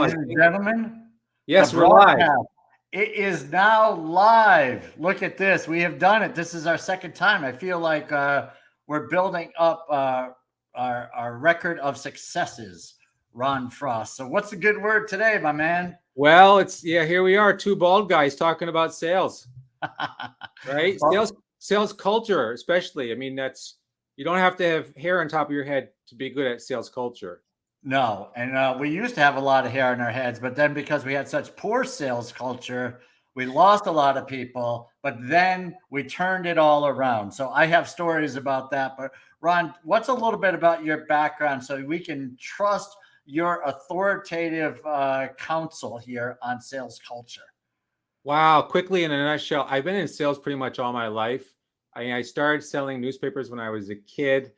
Ladies and gentlemen, the Yes, we're live. broadcast. It is now live. Look at this. We have done it. This is our second time. I feel like we're building up our record of successes, Ron Frost. So, what's the good word today, my man? Well, here we are, two bald guys talking about sales, right? Well, Sales culture, especially. I mean, you don't have to have hair on top of your head to be good at sales culture. no, and we used to have a lot of hair in our heads, but then because we had such poor sales culture, we lost a lot of people. But then we turned it all around. So I have stories about that. But Ron, what's a little bit about your background so we can trust your authoritative counsel here on sales culture? Wow, quickly in a nutshell, I've been in sales pretty much all my life. I started selling newspapers when I was a kid.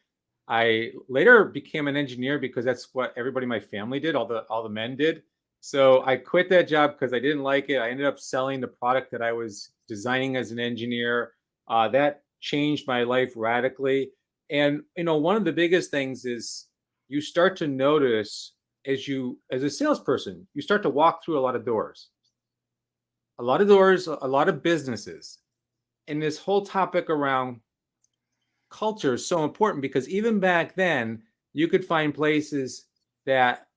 I later became an engineer because that's what everybody in my family did, all the men did. So I quit that job because I didn't like it. I ended up selling the product that I was designing as an engineer. That changed my life radically. And one of the biggest things is you start to notice as a salesperson, you start to walk through a lot of doors, a lot of businesses. And this whole topic around culture is so important because even back then, you could find places that,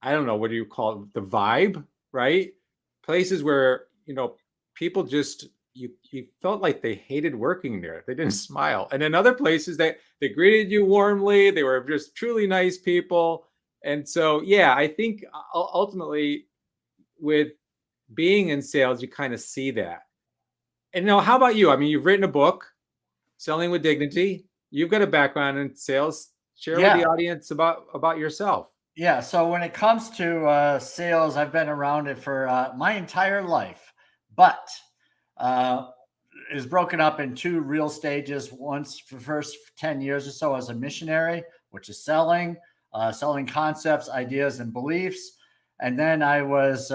I don't know, what do you call it? The vibe, right? Places where, people just, you felt like they hated working there. They didn't smile. And then other places that they greeted you warmly. They were just truly nice people. And so, yeah, I think ultimately with being in sales, you kind of see that. And how about you? I mean, you've written a book, Selling with Dignity. You've got a background in sales. Share with the Yeah. audience about yourself. Yeah. So when it comes to sales, I've been around it for my entire life, but uh, is broken up in two real stages. Once for the first 10 years or so as a missionary, which is selling concepts, ideas, and beliefs. And then I was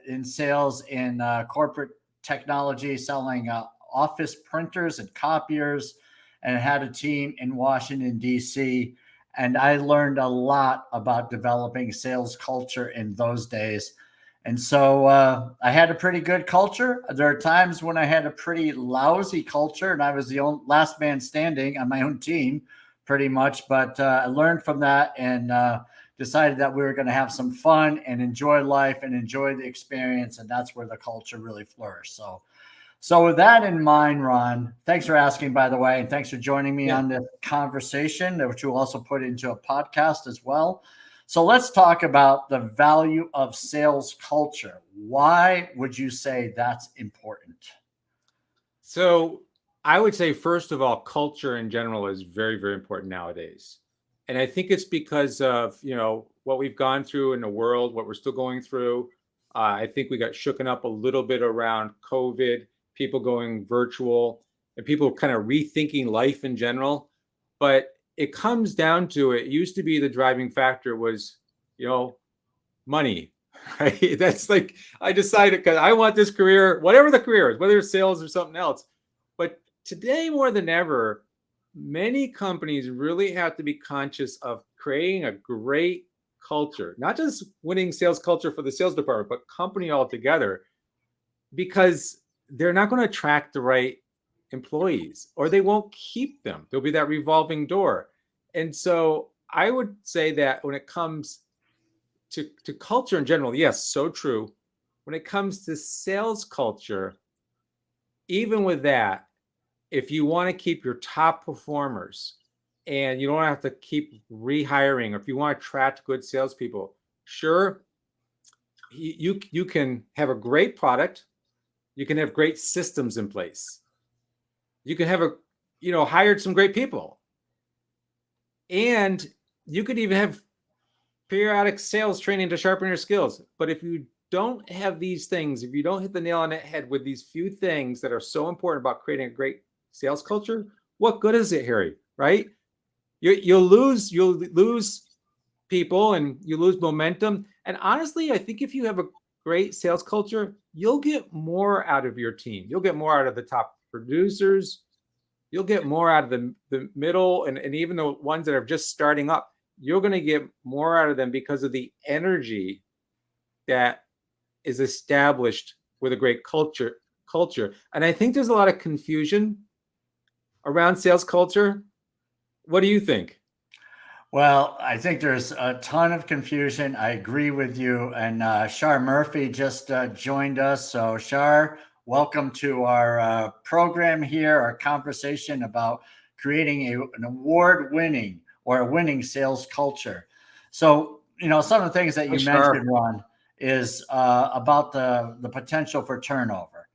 in sales in corporate technology, selling office printers and copiers, and had a team in Washington, D.C. And I learned a lot about developing sales culture in those days. And so I had a pretty good culture. There are times when I had a pretty lousy culture, and I was the only last man standing on my own team, pretty much. But I learned from that and decided that we were going to have some fun and enjoy life and enjoy the experience. And that's where the culture really flourished. So with that in mind, Ron, thanks for asking, by the way, and thanks for joining me Yeah. on this conversation, which we'll also put into a podcast as well. So let's talk about the value of sales culture. Why would you say that's important? So I would say, first of all, culture in general is very, very important nowadays. And I think it's because of, what we've gone through in the world, what we're still going through. I think we got shooken up a little bit around COVID, people going virtual, and people kind of rethinking life in general. But it comes down to, it used to be the driving factor was, money, right? That's like, I decided because I want this career, whatever the career is, whether it's sales or something else. But today, more than ever, many companies really have to be conscious of creating a great culture, not just winning sales culture for the sales department, but company altogether, because they're not going to attract the right employees or they won't keep them. There'll be that revolving door. And so I would say that when it comes to culture in general, yes, so true. When it comes to sales culture, even with that, if you want to keep your top performers and you don't have to keep rehiring, or if you want to attract good salespeople, sure, you can have a great product, you can have great systems in place, you can have hired some great people, and you could even have periodic sales training to sharpen your skills. But if you don't have these things, if you don't hit the nail on the head with these few things that are so important about creating a great sales culture, what good is it, Harry? Right? You'll lose people and you lose momentum. And honestly, I think if you have a great sales culture, you'll get more out of your team. You'll get more out of the top producers. You'll get more out of the middle and even the ones that are just starting up. You're going to get more out of them because of the energy that is established with a great culture. And I think there's a lot of confusion around sales culture. What do you think? Well, I think there's a ton of confusion. I agree with you. And Shar Murphy just joined us. So, Shar, welcome to our program here, our conversation about creating an award winning or a winning sales culture. So, some of the things that Hi, you Shar. mentioned, Ron, is about the potential for turnover.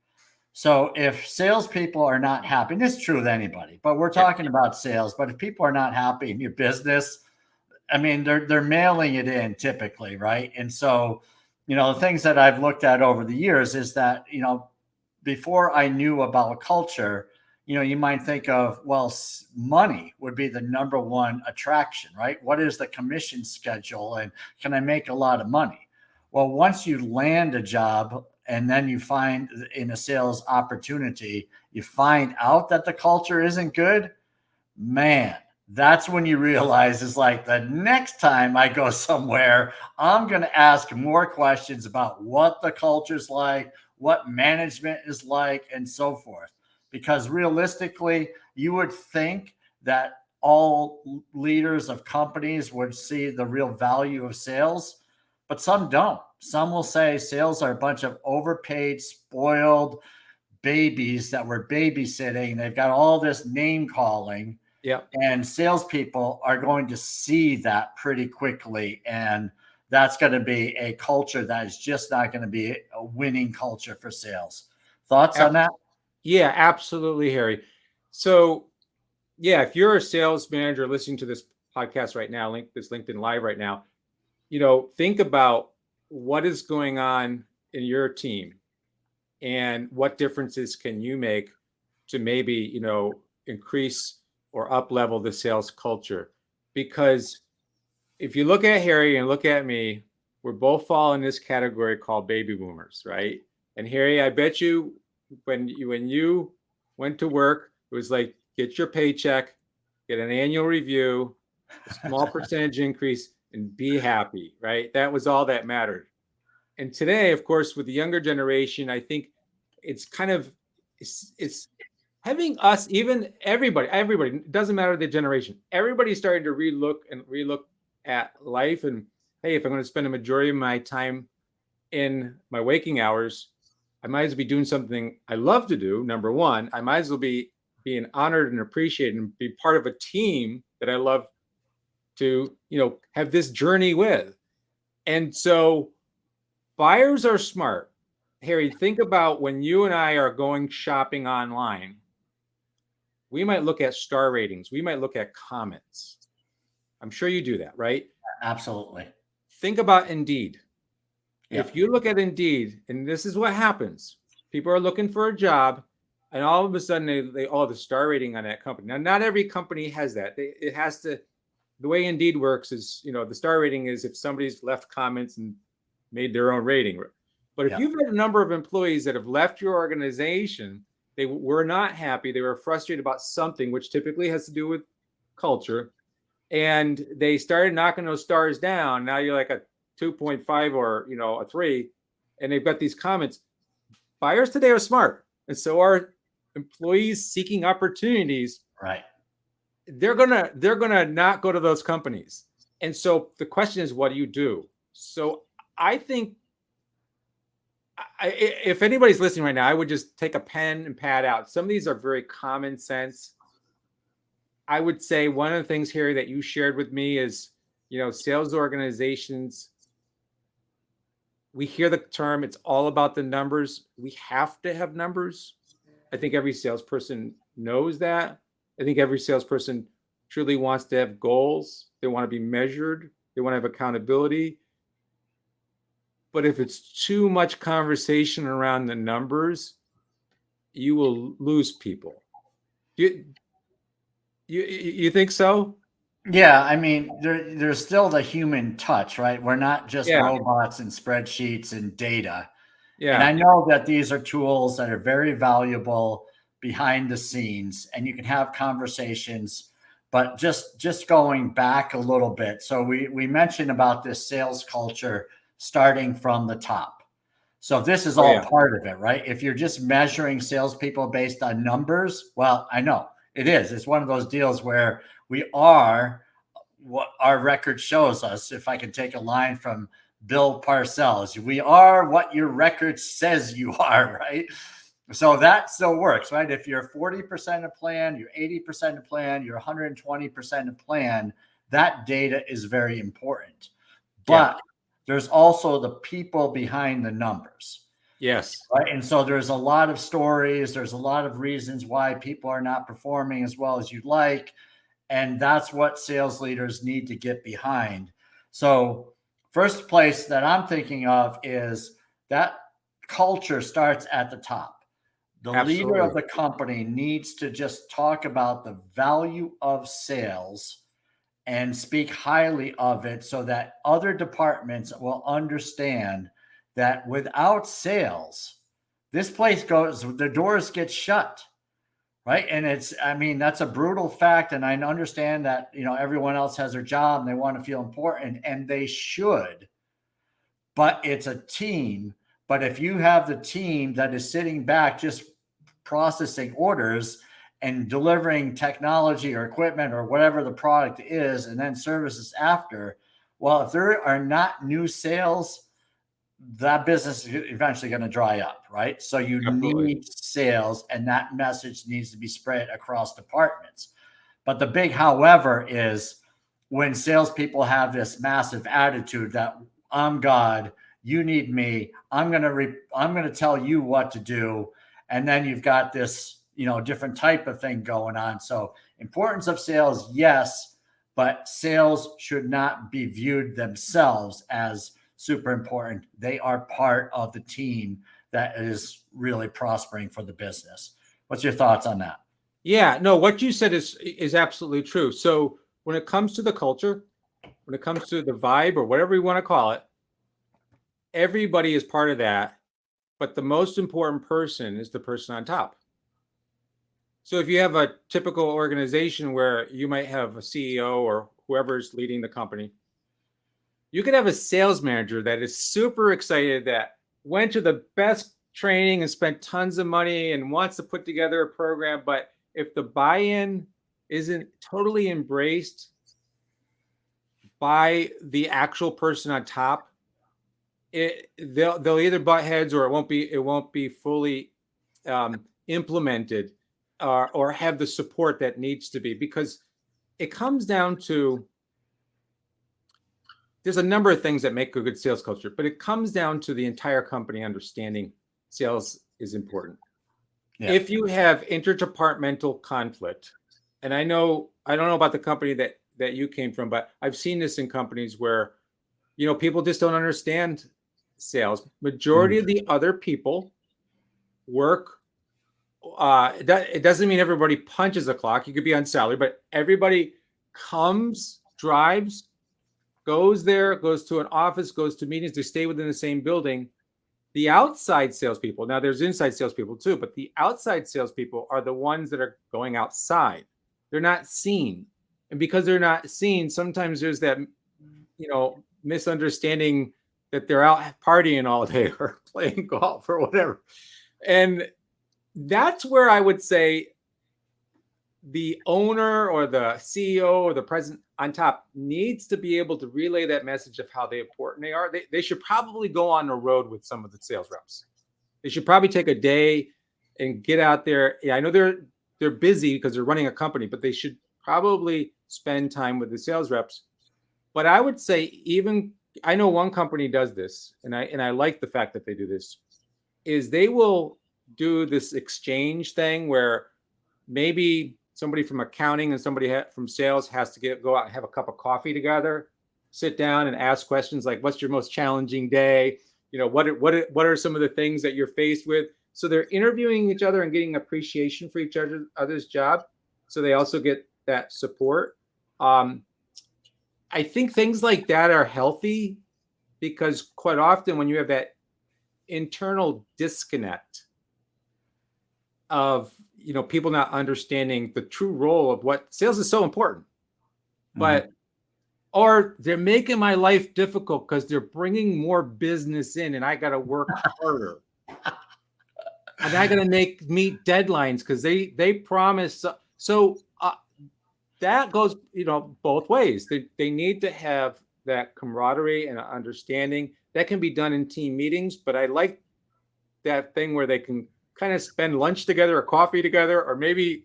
So if salespeople are not happy, and this is true with anybody, but we're Yeah. talking about sales. But if people are not happy in your business, I mean, they're mailing it in typically, right? And so, the things that I've looked at over the years is that, before I knew about culture, you might think of, well, money would be the number one attraction, right? What is the commission schedule and can I make a lot of money? Well, once you land a job and then you find in a sales opportunity, you find out that the culture isn't good, man, that's when you realize it's like the next time I go somewhere, I'm going to ask more questions about what the culture's like, what management is like, and so forth. Because realistically, you would think that all leaders of companies would see the real value of sales, but some don't. Some will say sales are a bunch of overpaid, spoiled babies that were babysitting. They've got all this name calling, Yeah. and salespeople are going to see that pretty quickly. And that's going to be a culture that is just not going to be a winning culture for sales. Thoughts on that? Yeah, absolutely, Harry. So, yeah, if you're a sales manager listening to this podcast right now, this LinkedIn Live right now, think about what is going on in your team and what differences can you make to maybe, increase or up level the sales culture. Because if you look at Harry and look at me, we're both fall in this category called baby boomers, right? And Harry, I bet you when you went to work, it was like get your paycheck, get an annual review, a small percentage increase, and be happy, right? That was all that mattered. And today, of course, with the younger generation, I think it's kind of it's having us, even everybody, it doesn't matter the generation, everybody's starting to relook at life. And hey, if I'm going to spend a majority of my time in my waking hours, I might as well be doing something I love to do. Number one, I might as well be being honored and appreciated and be part of a team that I love to, have this journey with. And so buyers are smart. Harry, think about when you and I are going shopping online. We might look at star ratings. We might look at comments. I'm sure you do that, right? Absolutely. Think about Indeed. Yeah. If you look at Indeed, and this is what happens, people are looking for a job, and all of a sudden the star rating on that company. Now, not every company has that. It has to. The way Indeed works is, the star rating is if somebody's left comments and made their own rating. But if Yeah. you've had a number of employees that have left your organization, they were not happy, they were frustrated about something, which typically has to do with culture, and they started knocking those stars down. Now you're like a 2.5 or a 3, and they've got these comments. Buyers today are smart, and so are employees seeking opportunities. Right. They're gonna not go to those companies. And so the question is, what do you do? So I think if anybody's listening right now, I would just take a pen and pad out. Some of these are very common sense. I would say one of the things here that you shared with me is, sales organizations, we hear the term, it's all about the numbers. We have to have numbers. I think every salesperson knows that. I think every salesperson truly wants to have goals. They want to be measured. They want to have accountability. But if it's too much conversation around the numbers, you will lose people. You think so? Yeah, I mean, there's still the human touch, right? We're not just Yeah. robots and spreadsheets and data. And I Yeah. know that these are tools that are very valuable behind the scenes, and you can have conversations. But just going back a little bit, so we mentioned about this sales culture starting from the top. So this is Oh, all yeah. part of it, right? If you're just measuring salespeople based on numbers, well, I know it is. It's one of those deals where we are what our record shows us. If I can take a line from Bill Parcells, we are what your record says you are, right? So that still works, right? If you're 40% of plan, you're 80% of plan, you're 120% of plan, that data is very important. Yeah. But there's also the people behind the numbers. Yes. Right. And so there's a lot of stories, there's a lot of reasons why people are not performing as well as you'd like. And that's what sales leaders need to get behind. So, first place that I'm thinking of is that culture starts at the top. The leader of Absolutely. the company needs to just talk about the value of sales and speak highly of it so that other departments will understand that without sales, this place goes, the doors get shut. Right. And it's, I mean, that's a brutal fact. And I understand that, everyone else has their job and they want to feel important and they should, but it's a team. But if you have the team that is sitting back just processing orders and delivering technology or equipment or whatever the product is, and then services after, well, if there are not new sales, that business is eventually going to dry up, right? So you Absolutely. need sales, and that message needs to be spread across departments. But the big however is when salespeople have this massive attitude that I'm God, you need me, I'm gonna tell you what to do, and then you've got this different type of thing going on. So importance of sales, yes, but sales should not be viewed themselves as super important. They are part of the team that is really prospering for the business. What's your thoughts on that? Yeah, no, what you said is absolutely true. So when it comes to the culture, when it comes to the vibe or whatever you want to call it, everybody is part of that, but the most important person is the person on top. So if you have a typical organization where you might have a CEO or whoever's leading the company, you could have a sales manager that is super excited, that went to the best training and spent tons of money and wants to put together a program. But if the buy-in isn't totally embraced by the actual person on top, they'll either butt heads or it won't be fully implemented or have the support that needs to be, because it comes down to, there's a number of things that make a good sales culture, but it comes down to the entire company understanding sales is important. Yeah. If you have interdepartmental conflict, and I don't know about the company that you came from, but I've seen this in companies where, people just don't understand sales. Majority of the other people work. It doesn't mean everybody punches a clock. You could be on salary, but everybody comes, drives, goes there, goes to an office, goes to meetings. They stay within the same building. The outside salespeople, now there's inside salespeople too, but the outside salespeople are the ones that are going outside. They're not seen. And because they're not seen, sometimes there's that, misunderstanding that they're out partying all day or playing golf or whatever. And that's where I would say the owner or the CEO or the president on top needs to be able to relay that message of how important they are. They should probably go on the road with some of the sales reps. They should probably take a day and get out there. Yeah, I know they're busy because they're running a company, but they should probably spend time with the sales reps. But I would say, I know one company does this, and I like the fact that they do this, is they will do this exchange thing where maybe somebody from accounting and somebody from sales has to go out and have a cup of coffee together, sit down and ask questions like, what's your most challenging day? What are some of the things that you're faced with? So they're interviewing each other and getting appreciation for each other's job. So they also get that support. I think things like that are healthy, because quite often when you have that internal disconnect of people not understanding the true role of what sales is so important, but or they're making my life difficult because they're bringing more business in and I got to work harder. And I got to meet deadlines because they promise. So that goes, both ways. They need to have that camaraderie and understanding that can be done in team meetings. But I like that thing where they can kind of spend lunch together or coffee together, or maybe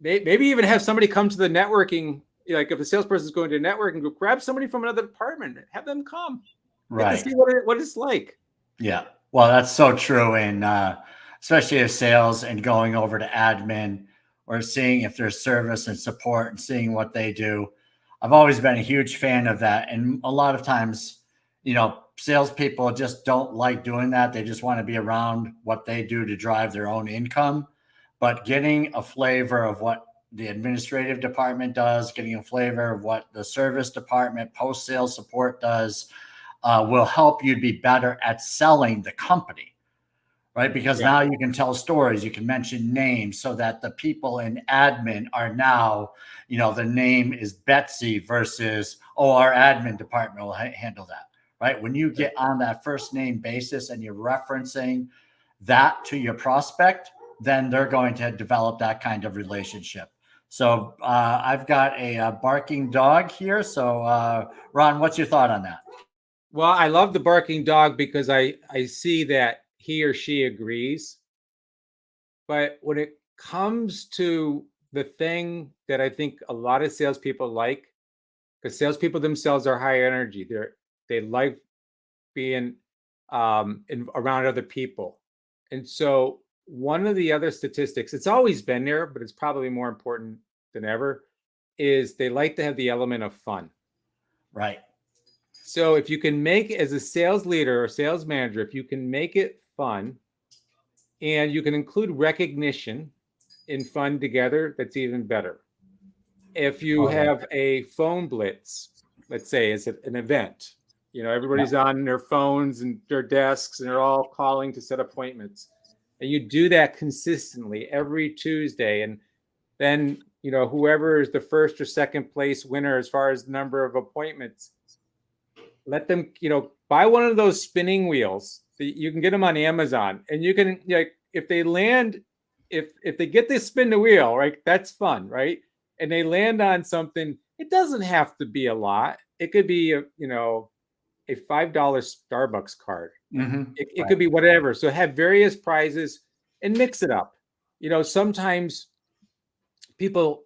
even have somebody come to the networking. Like if a salesperson is going to a networking group, grab somebody from another department, have them come, get to Right. see what it's like. Yeah. Well, that's so true. And especially if sales and going over to admin or seeing if there's service and support and seeing what they do. I've always been a huge fan of that. And a lot of times, salespeople just don't like doing that. They just want to be around what they do to drive their own income. But getting a flavor of what the administrative department does, getting a flavor of what the service department, post sales support does, will help you be better at selling the company, right? Because Yeah. now you can tell stories, you can mention names so that the people in admin are now, the name is Betsy versus, our admin department will handle that, right? When you get on that first name basis and you're referencing that to your prospect, then they're going to develop that kind of relationship. So I've got a barking dog here. So Ron, what's your thought on that? Well, I love the barking dog because I see that he or she agrees. But when it comes to the thing that I think a lot of salespeople like, because salespeople themselves are high energy, they like being around other people. And so one of the other statistics, it's always been there, but it's probably more important than ever, is they like to have the element of fun. Right. So if you can make, as a sales leader or sales manager, if you can make it fun and you can include recognition in fun together, that's even better. If you have a phone blitz, let's say it's an event, everybody's on their phones and their desks and they're all calling to set appointments. And you do that consistently every Tuesday. And then, whoever is the first or second place winner as far as the number of appointments, let them, buy one of those spinning wheels. You can get them on Amazon, and you can, if they land, if they get to spin the wheel, right, that's fun, right? And they land on something, it doesn't have to be a lot. It could be a $5 Starbucks card. Mm-hmm. It could be whatever. So have various prizes and mix it up. Sometimes people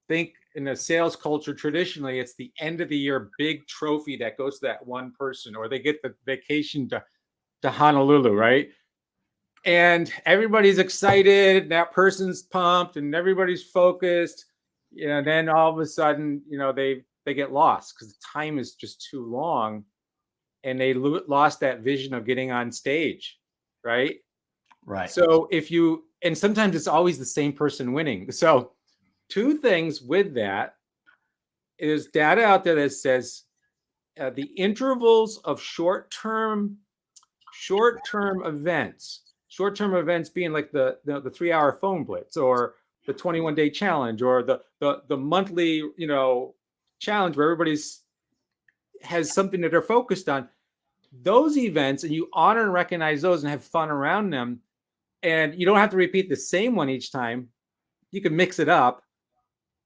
think in a sales culture, traditionally, it's the end of the year big trophy that goes to that one person, or they get the vacation to Honolulu, right? And everybody's excited, that person's pumped, and everybody's focused. Then all of a sudden, they get lost because the time is just too long, and they lost that vision of getting on stage, right? Right. So and sometimes it's always the same person winning. So two things with that is data out there that says the intervals of short-term events being like the 3-hour phone blitz or the 21-day challenge or the monthly challenge where everybody's has something that they're focused on, those events, and you honor and recognize those and have fun around them, and you don't have to repeat the same one each time. You can mix it up,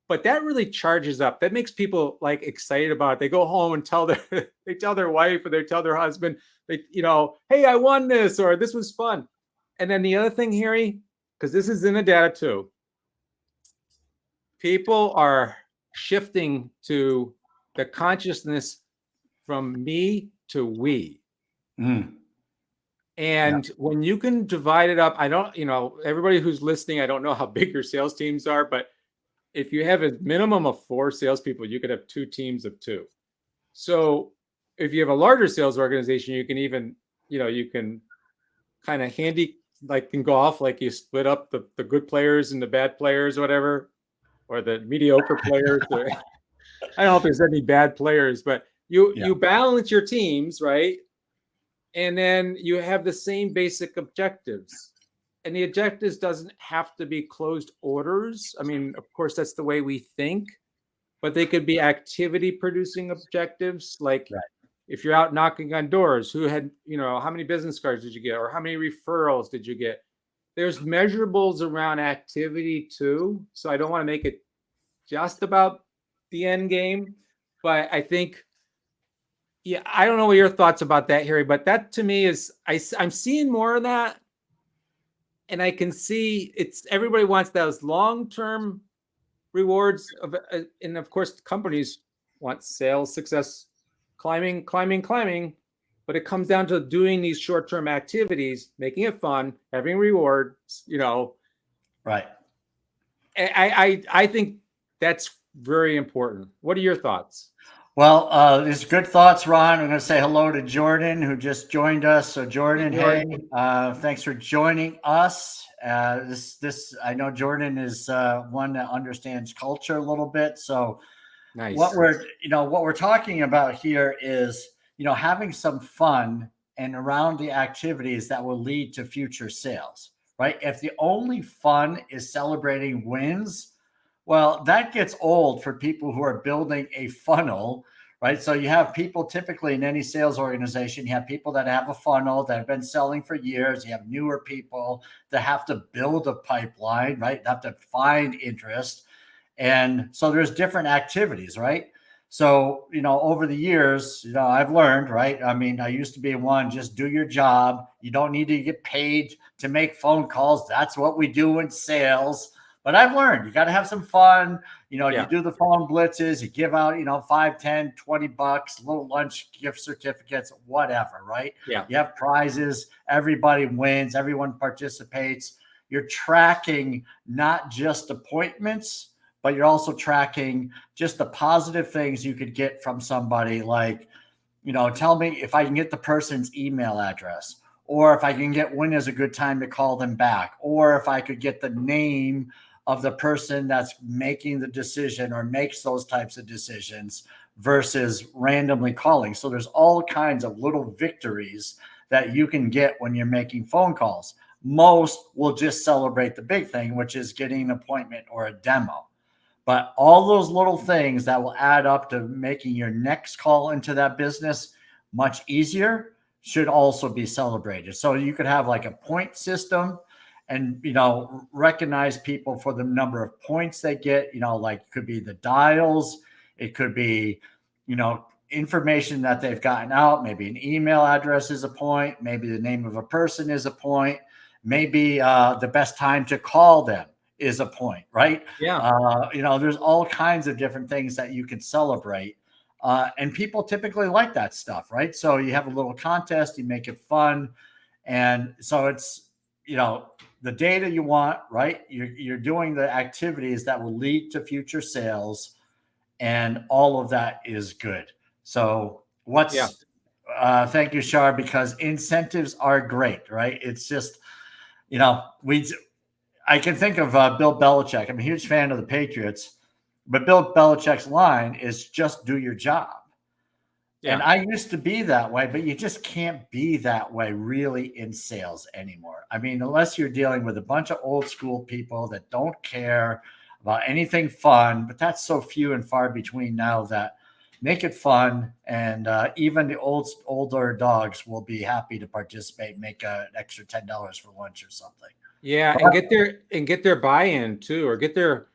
but that really charges up. That makes people like excited about it. They go home and they tell their wife or they tell their husband, hey, I won this, or this was fun. And then the other thing, Harry, because this is in the data too, people are shifting to the consciousness from me to we. Mm. And when you can divide it up, I don't, everybody who's listening, I don't know how big your sales teams are, but if you have a minimum of 4 salespeople, you could have 2 teams of 2. So if you have a larger sales organization, you can even, you can kind of handy, like in golf, like you split up the good players and the bad players, or whatever, or the mediocre players. I don't know if there's any bad players, but you balance your teams, right? And then you have the same basic objectives. And the objectives doesn't have to be closed orders. I mean, of course, that's the way we think, but they could be activity producing objectives. Like Right. if you're out knocking on doors, who had, how many business cards did you get? Or how many referrals did you get? There's measurables around activity too. So I don't want to make it just about the end game, but I think, yeah, I don't know what your thoughts about that, Harry, but that to me is, I'm seeing more of that. And I can see everybody wants those long-term rewards and of course companies want sales success, climbing, but it comes down to doing these short-term activities, making it fun, having rewards, Right. I think that's very important. What are your thoughts? Well, it's good thoughts, Ron. I'm going to say hello to Jordan, who just joined us. So, Jordan, hey, thanks for joining us. I know Jordan is one that understands culture a little bit. So, Nice. what we're talking about here is, having some fun and around the activities that will lead to future sales, right? If the only fun is celebrating wins, well, that gets old for people who are building a funnel, right? So you have people typically in any sales organization, you have people that have a funnel that have been selling for years. You have newer people that have to build a pipeline, right? They have to find interest. And so there's different activities, right? So, over the years, I've learned, right? I mean, I used to be one, just do your job. You don't need to get paid to make phone calls. That's what we do in sales. But I've learned you got to have some fun. You do the phone blitzes, you give out, 5, 10, 20 bucks, little lunch gift certificates, whatever, right? Yeah. You have prizes. Everybody wins. Everyone participates. You're tracking not just appointments, but you're also tracking just the positive things you could get from somebody. Like, tell me if I can get the person's email address, or if I can get when is a good time to call them back, or if I could get the name of the person that's making the decision or makes those types of decisions versus randomly calling. So there's all kinds of little victories that you can get when you're making phone calls. Most will just celebrate the big thing, which is getting an appointment or a demo. But all those little things that will add up to making your next call into that business much easier should also be celebrated. So you could have like a point system and, recognize people for the number of points they get, like it could be the dials, it could be, information that they've gotten out. Maybe an email address is a point. Maybe the name of a person is a point. Maybe the best time to call them is a point, right? Yeah. There's all kinds of different things that you can celebrate. And people typically like that stuff, right? So you have a little contest, you make it fun. And so it's, the data you want, right? You're doing the activities that will lead to future sales, and all of that is good. So thank you, Shar, because incentives are great, right? It's just, I can think of Bill Belichick. I'm a huge fan of the Patriots, but Bill Belichick's line is just do your job. Yeah. And I used to be that way, but you just can't be that way really in sales anymore. I mean, unless you're dealing with a bunch of old school people that don't care about anything fun, but that's so few and far between now that make it fun. And even the older dogs will be happy to participate, make an extra $10 for lunch or something. Yeah, and get their buy-in too, or get their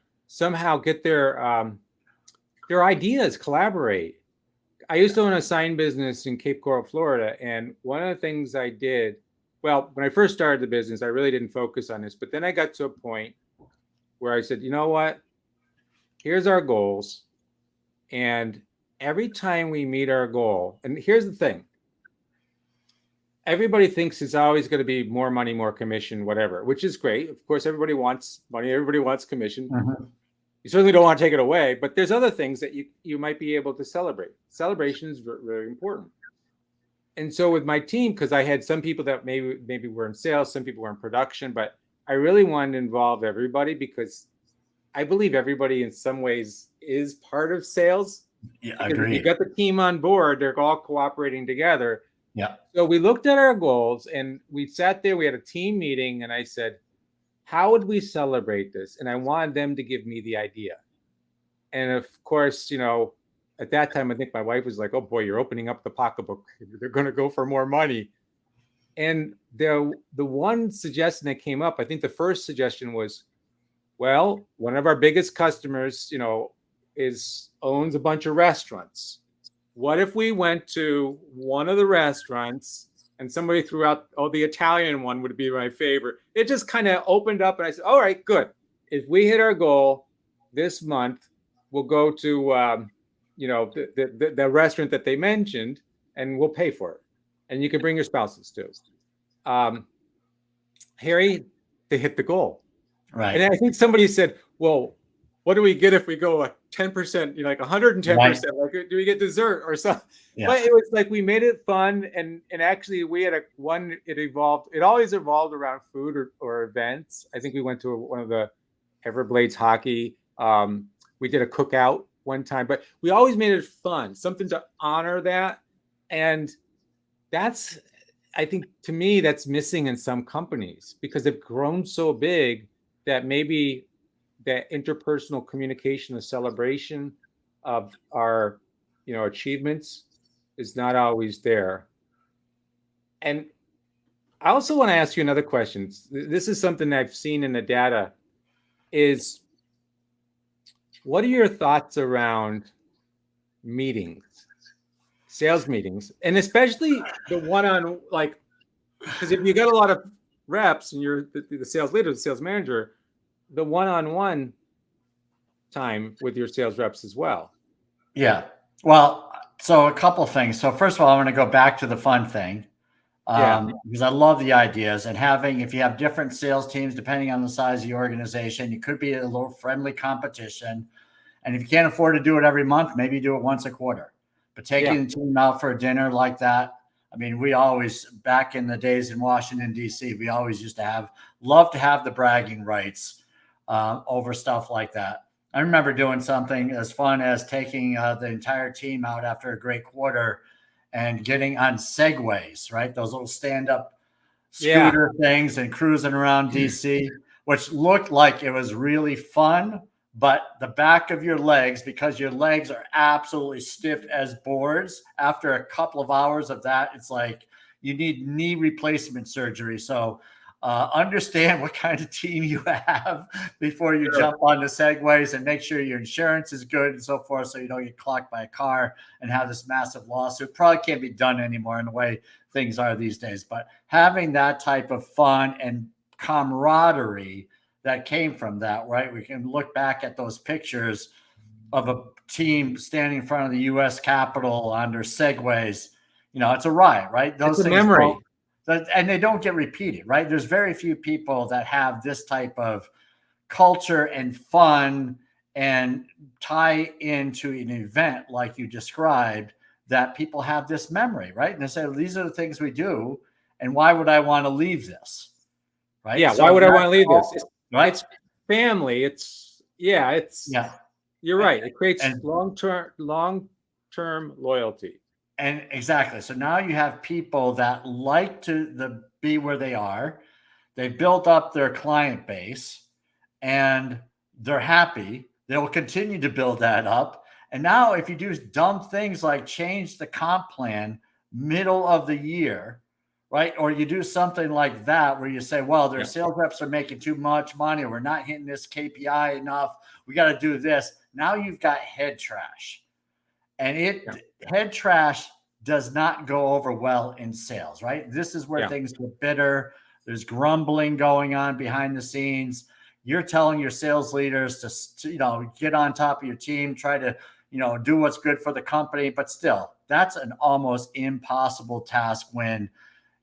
ideas, collaborate. I used to own a sign business in Cape Coral, Florida, and one of the things I did, well, when I first started the business, I really didn't focus on this, but then I got to a point where I said, you know what? Here's our goals, and every time we meet our goal, and here's the thing. Everybody thinks it's always going to be more money, more commission, whatever, which is great. Of course, everybody wants money. Everybody wants commission. Mm-hmm. You certainly don't want to take it away, but there's other things that you might be able to celebrate. Celebration is very important. And so with my team, because I had some people that maybe were in sales, some people were in production, but I really wanted to involve everybody because I believe everybody in some ways is part of sales. Yeah, agreed. If you got the team on board, they're all cooperating together. Yeah. So we looked at our goals and we sat there, we had a team meeting, and I said, how would we celebrate this? And I wanted them to give me the idea. And of course, at that time, I think my wife was like, "Oh boy, you're opening up the pocketbook. They're going to go for more money." And the one suggestion that came up, I think the first suggestion was, well, one of our biggest customers, owns a bunch of restaurants. What if we went to one of the restaurants and somebody threw out, oh, the Italian one would be my favorite. It just kind of opened up, and I said, all right, good. If we hit our goal this month, we'll go to, the restaurant that they mentioned, and we'll pay for it. And you can bring your spouses too. Harry, they hit the goal. Right. And I think somebody said, well, what do we get if we go like 10%, like 110%? Right. Like, do we get dessert or something? Yeah. But it was like, we made it fun. And actually we had it always evolved around food or events. I think we went to one of the Everblades hockey. We did a cookout one time, but we always made it fun, something to honor that. And that's, I think, to me, that's missing in some companies because they've grown so big that maybe that interpersonal communication, the celebration of our, achievements is not always there. And I also want to ask you another question. This is something I've seen in the data is, what are your thoughts around meetings, sales meetings, and especially the one-on, like, because if you got a lot of reps and you're the sales leader, the sales manager, the one-on-one time with your sales reps as well. Yeah. Well, so a couple of things. So first of all, I'm going to go back to the fun thing. Because I love the ideas, and if you have different sales teams, depending on the size of the organization, you could be a little friendly competition. And if you can't afford to do it every month, maybe you do it once a quarter. But taking the team out for a dinner like that, I mean, we always, back in the days in Washington, D.C., we always used to love to have the bragging rights over stuff like that. I remember doing something as fun as taking the entire team out after a great quarter and getting on Segways, right? Those little stand-up scooter things, and cruising around DC, which looked like it was really fun. But the back of your legs, because your legs are absolutely stiff as boards, after a couple of hours of that, it's like you need knee replacement surgery. So understand what kind of team you have before you jump on the Segways, and make sure your insurance is good and so forth, so you don't get clocked by a car and have this massive lawsuit. Probably can't be done anymore in the way things are these days. But having that type of fun and camaraderie that came from that, right? We can look back at those pictures of a team standing in front of the U.S. Capitol under Segways. It's a riot, right? Those it's a memory. And they don't get repeated, right? There's very few people that have this type of culture and fun and tie into an event like you described, that people have this memory, right? And they say, these are the things we do, and why would I want to leave this? Right? Yeah, so why would I want to leave this? Right? It's family. You're right. It creates long-term loyalty. And exactly. So now you have people that like to be where they are. They've built up their client base and they're happy. They will continue to build that up. And now if you do dumb things like change the comp plan middle of the year, right? Or you do something like that where you say, well, their sales reps are making too much money, or we're not hitting this KPI enough, we got to do this. Now you've got head trash. And head trash does not go over well in sales, right? This is where things get bitter. There's grumbling going on behind the scenes. You're telling your sales leaders to get on top of your team, try to, do what's good for the company. But still, that's an almost impossible task when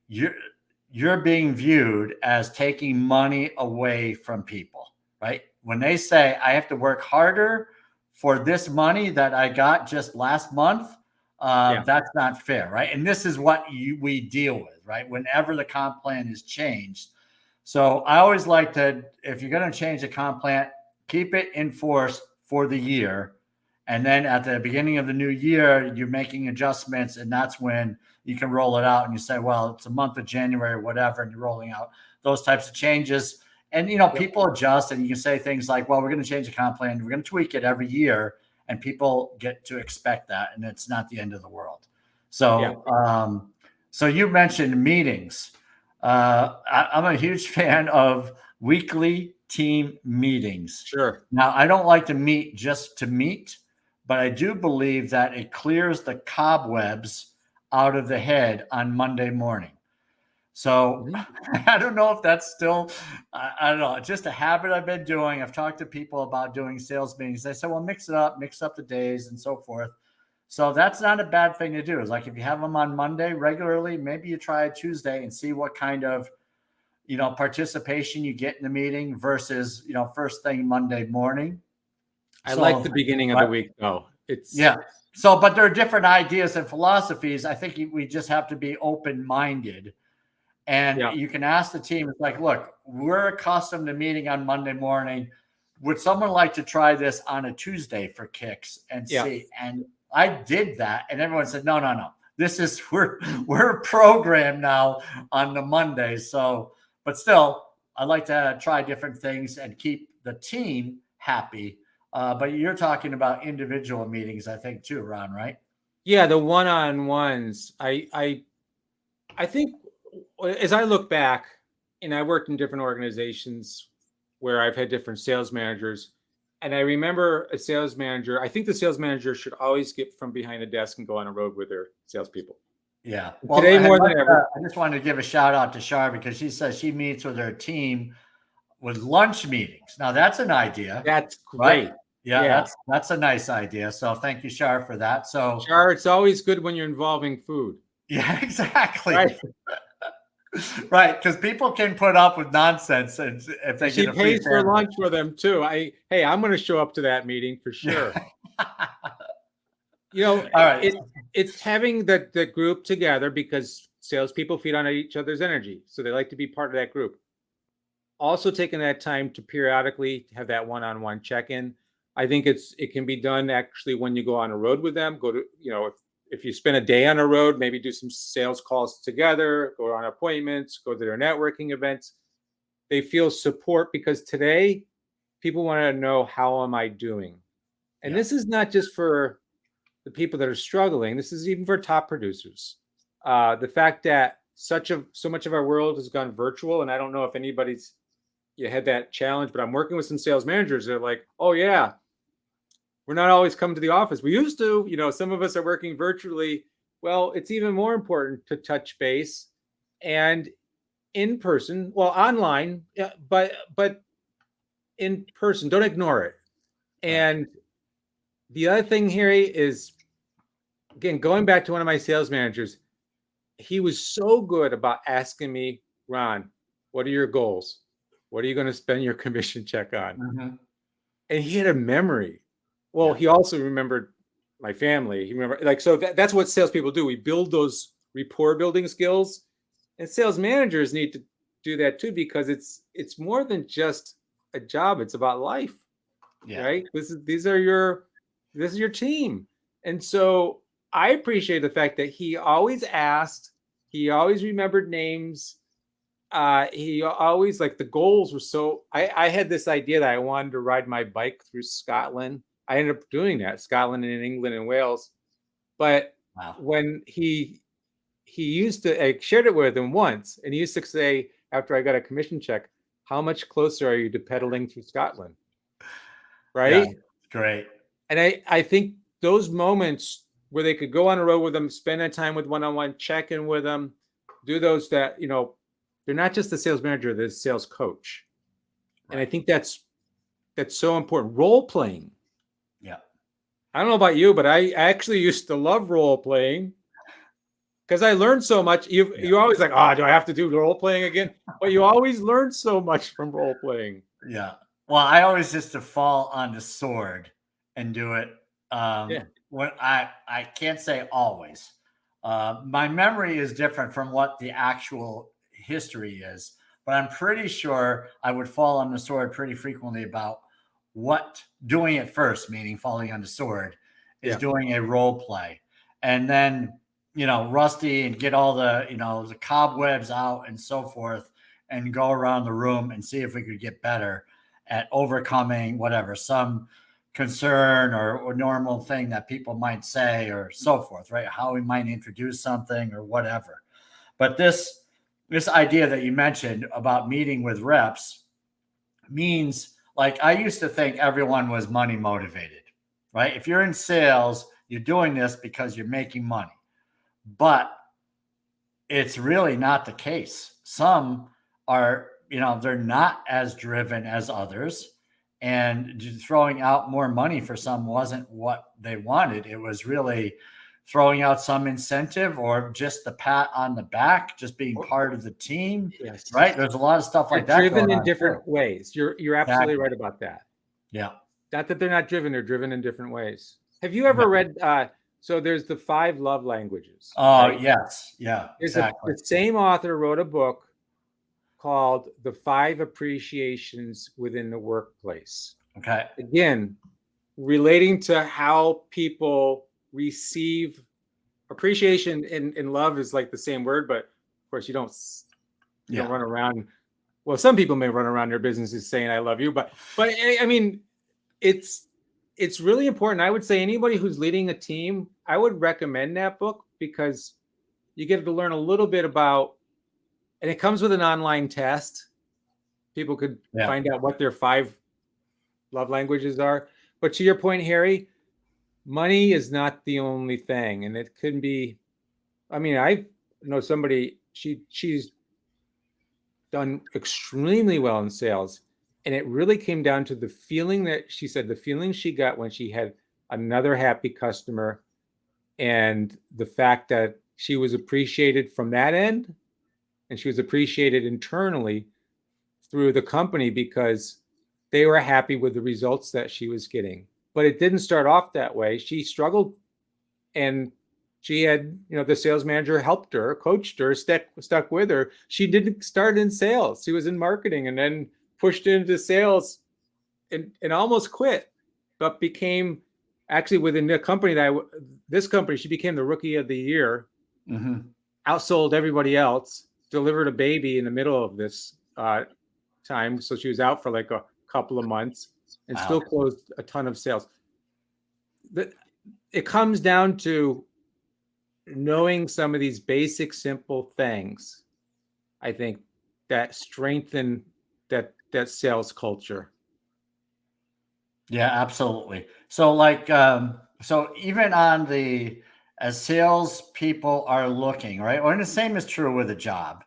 you're being viewed as taking money away from people, right? When they say, I have to work harder for this money that I got just last month, that's not fair, right? And this is what we deal with, right? Whenever the comp plan is changed. So I always like to, if you're going to change the comp plan, keep it in force for the year. And then at the beginning of the new year, you're making adjustments, and that's when you can roll it out and you say, well, it's a month of January or whatever, and you're rolling out those types of changes. And, people adjust, and you can say things like, well, we're going to change the comp plan. We're going to tweak it every year. And people get to expect that. And it's not the end of the world. So, so you mentioned meetings. I'm a huge fan of weekly team meetings. Sure. Now, I don't like to meet just to meet, but I do believe that it clears the cobwebs out of the head on Monday morning. So I don't know if that's still, I don't know, just a habit I've been doing. I've talked to people about doing sales meetings. They say, well, mix up the days and so forth. So that's not a bad thing to do. It's like if you have them on Monday regularly, maybe you try a Tuesday and see what kind of, participation you get in the meeting versus, first thing Monday morning. I like the beginning of the week though. So, but there are different ideas and philosophies. I think we just have to be open-minded. And you can ask the team, it's like, look, we're accustomed to meeting on Monday morning. Would someone like to try this on a Tuesday for kicks and see? And I did that. And everyone said, no. This is, we're programmed now on the Mondays. So, but still, I like to try different things and keep the team happy. But you're talking about individual meetings, I think, too, Ron, right? Yeah, the one-on-ones. I think as I look back, and I worked in different organizations where I've had different sales managers, and I remember a sales manager. I think the sales manager should always get from behind a desk and go on a road with their salespeople. Yeah. Well, today more than ever. I just wanted to give a shout out to Shar because she says she meets with her team with lunch meetings. Now that's an idea. That's great. Right? Yeah, that's a nice idea. So thank you, Shar, for that. So Shar, it's always good when you're involving food. Yeah, exactly. Right. Right, because people can put up with nonsense, and if they she pays for lunch for them too. I'm going to show up to that meeting for sure. All right. It's having the group together because salespeople feed on each other's energy, so they like to be part of that group. Also, taking that time to periodically have that one-on-one check-in. I think it can be done actually when you go on a road with them. Go to if you spend a day on a road, maybe do some sales calls together, go on appointments, go to their networking events. They feel support because today people want to know, how am I doing? And this is not just for the people that are struggling. This is even for top producers. The fact that so much of our world has gone virtual, and I don't know if you had that challenge, but I'm working with some sales managers. They're like, oh yeah, we're not always coming to the office. We used to, some of us are working virtually. Well, it's even more important to touch base and in person, online, but in person, don't ignore it. And the other thing here is, again, going back to one of my sales managers, he was so good about asking me, Ron, what are your goals? What are you going to spend your commission check on? Mm-hmm. And he had a memory. Well, he also remembered my family. He remembered, so that's what salespeople do. We build those rapport building skills, and sales managers need to do that too, because it's more than just a job. It's about life, right? This is your team. And so I appreciate the fact that he always asked, he always remembered names. He always, the goals were so, I had this idea that I wanted to ride my bike through Scotland. I ended up doing that, Scotland and England and Wales. But when he used to, I shared it with him once, and he used to say, after I got a commission check, how much closer are you to pedaling through Scotland? Right? Yeah, great. And I think those moments where they could go on a road with them, spend that time with one-on-one, check in with them, do those that, they're not just the sales manager, they're the sales coach. Right. And I think that's so important. Role playing. Yeah. I don't know about you, but I actually used to love role playing because I learned so much. You're always like, do I have to do role playing again? But you always learn so much from role playing. Yeah. Well, I always used to fall on the sword and do it. When I can't say always. My memory is different from what the actual history is, but I'm pretty sure I would fall on the sword pretty frequently about what doing it first, meaning falling on the sword, is doing a role play. And then, Rusty, and get all the, the cobwebs out and so forth. and go around the room and see if we could get better at overcoming whatever, some concern or normal thing that people might say or so forth, right? How we might introduce something or whatever. But this idea that you mentioned about meeting with reps means, like, I used to think everyone was money motivated, right? If you're in sales, you're doing this because you're making money. But it's really not the case. Some are, they're not as driven as others. And throwing out more money for some wasn't what they wanted. It was really throwing out some incentive or just the pat on the back, just being part of the team. Yes. Right. There's a lot of stuff like that. Driven in different ways. You're absolutely Exactly. right about that. Yeah. Not that they're not driven, they're driven in different ways. Have you ever read so there's the 5 love languages? Oh, right? yes. Yeah, exactly. The same author wrote a book called The 5 Appreciations Within the Workplace. Okay. Again, relating to how people receive appreciation and love is like the same word, but of course you don't run around. Well, some people may run around their businesses saying I love you, but I mean, it's really important. I would say anybody who's leading a team, I would recommend that book because you get to learn a little bit about, and it comes with an online test. People could find out what their 5 love languages are. But to your point, Harry, money is not the only thing. And it can be, I mean, I know somebody, she's done extremely well in sales. And it really came down to the feeling that she said, the feeling she got when she had another happy customer and the fact that she was appreciated from that end and she was appreciated internally through the company because they were happy with the results that she was getting. But it didn't start off that way. She struggled and she had, the sales manager helped her, coached her, stuck with her. She didn't start in sales. She was in marketing and then pushed into sales and almost quit, but became actually within the company this company, she became the rookie of the year, outsold everybody else, delivered a baby in the middle of this time. So she was out for like a couple of months and still closed a ton of sales. It comes down to knowing some of these basic, simple things, I think, that strengthen that sales culture. Yeah, absolutely. So like, so even on as sales people are looking, right? Or the same is true with a job,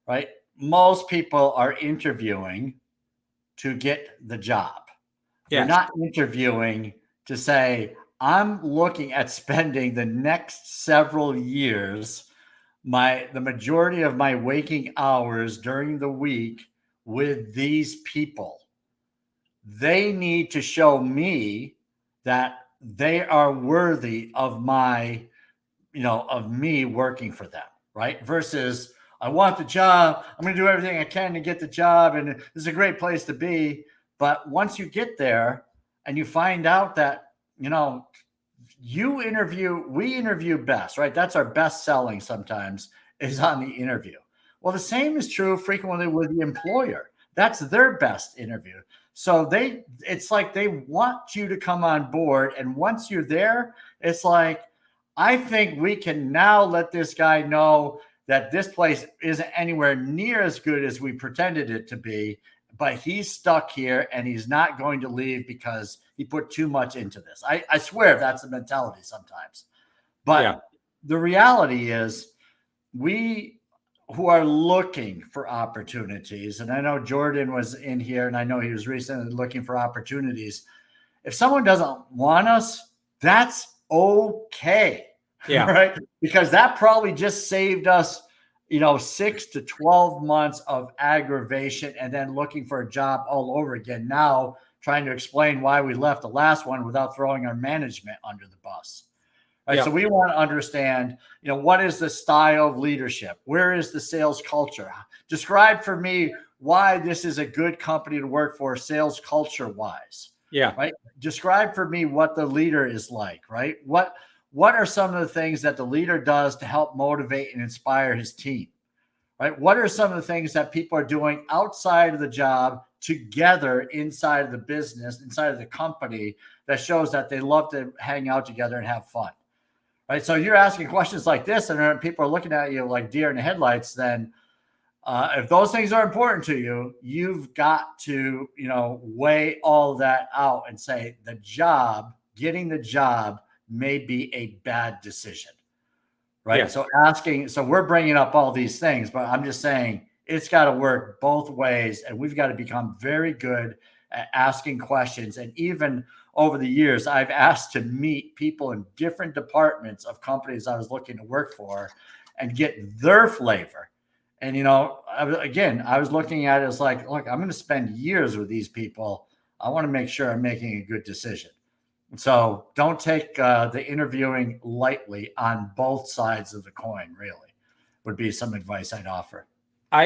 right? Most people are interviewing to get the job. They're not interviewing to say, I'm looking at spending the next several years, the majority of my waking hours during the week with these people. They need to show me that they are worthy of of me working for them, right? Versus, I want the job. I'm going to do everything I can to get the job. And this is a great place to be. But once you get there and you find out that, we interview best, right? That's our best selling sometimes is on the interview. Well, the same is true frequently with the employer. That's their best interview. So it's like they want you to come on board. And once you're there, it's like, I think we can now let this guy know that this place isn't anywhere near as good as we pretended it to be, but he's stuck here and he's not going to leave because he put too much into this. I swear that's the mentality sometimes. But the reality is we who are looking for opportunities, and I know Jordan was in here and I know he was recently looking for opportunities. If someone doesn't want us, that's okay. Yeah. Right. Because that probably just saved us, 6 to 12 months of aggravation and then looking for a job all over again. Now trying to explain why we left the last one without throwing our management under the bus. Right. So we want to understand, what is the style of leadership? Where is the sales culture? Describe for me why this is a good company to work for sales culture wise. Yeah. Right. Describe for me what the leader is like, right? What are some of the things that the leader does to help motivate and inspire his team? right? What are some of the things that people are doing outside of the job together inside of the business, inside of the company, that shows that they love to hang out together and have fun, right? So you're asking questions like this, and people are looking at you like deer in the headlights. Then, if those things are important to you, you've got to, weigh all of that out and say getting the job may be a bad decision, right? Yeah. So we're bringing up all these things, but I'm just saying it's got to work both ways, and we've got to become very good at asking questions. And even over the years, I've asked to meet people in different departments of companies I was looking to work for and get their flavor. And, I was looking at it as like, look, I'm going to spend years with these people. I want to make sure I'm making a good decision. So don't take the interviewing lightly on both sides of the coin, really, would be some advice I'd offer. I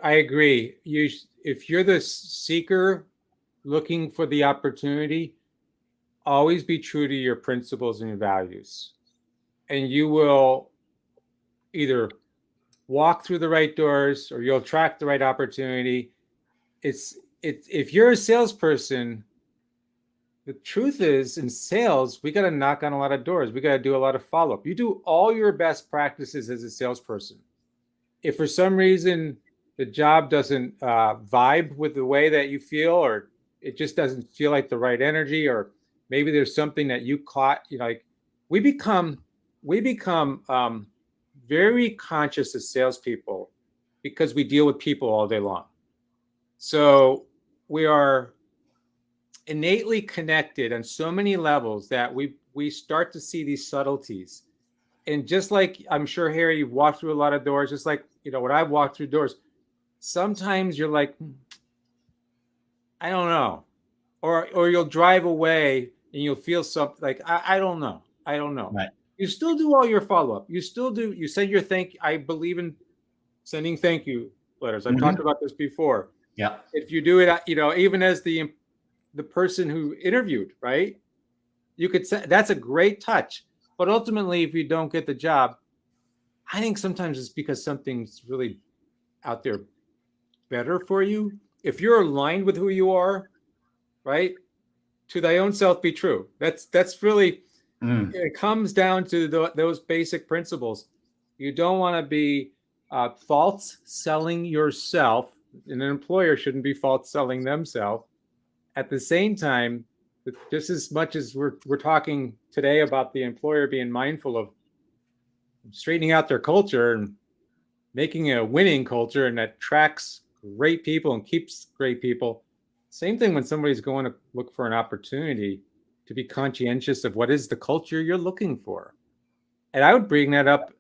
agree. If you're the seeker looking for the opportunity, always be true to your principles and your values, and you will either walk through the right doors or you'll attract the right opportunity. If you're a salesperson, the truth is, in sales, we got to knock on a lot of doors. We got to do a lot of follow-up. You do all your best practices as a salesperson. If for some reason the job doesn't vibe with the way that you feel, or it just doesn't feel like the right energy, or maybe there's something that you caught, like we become very conscious as salespeople because we deal with people all day long. So we are innately connected on so many levels that we start to see these subtleties. And just like, I'm sure, Harry, you've walked through a lot of doors, just like, when I've walked through doors, sometimes you're like, I don't know. Or you'll drive away and you'll feel something like, I don't know. Right. You still do all your follow-up. You still do. You send your I believe in sending thank you letters. I've talked about this before. Yeah. If you do it, even as the person who interviewed, right? You could say that's a great touch. But ultimately, if you don't get the job, I think sometimes it's because something's really out there better for you. If you're aligned with who you are, right? To thy own self be true. That's really, it comes down to those basic principles. You don't want to be false selling yourself, and an employer shouldn't be false selling themselves. At the same time, just as much as we're talking today about the employer being mindful of straightening out their culture and making a winning culture and that attracts great people and keeps great people, same thing when somebody's going to look for an opportunity, to be conscientious of what is the culture you're looking for. And I would bring that up,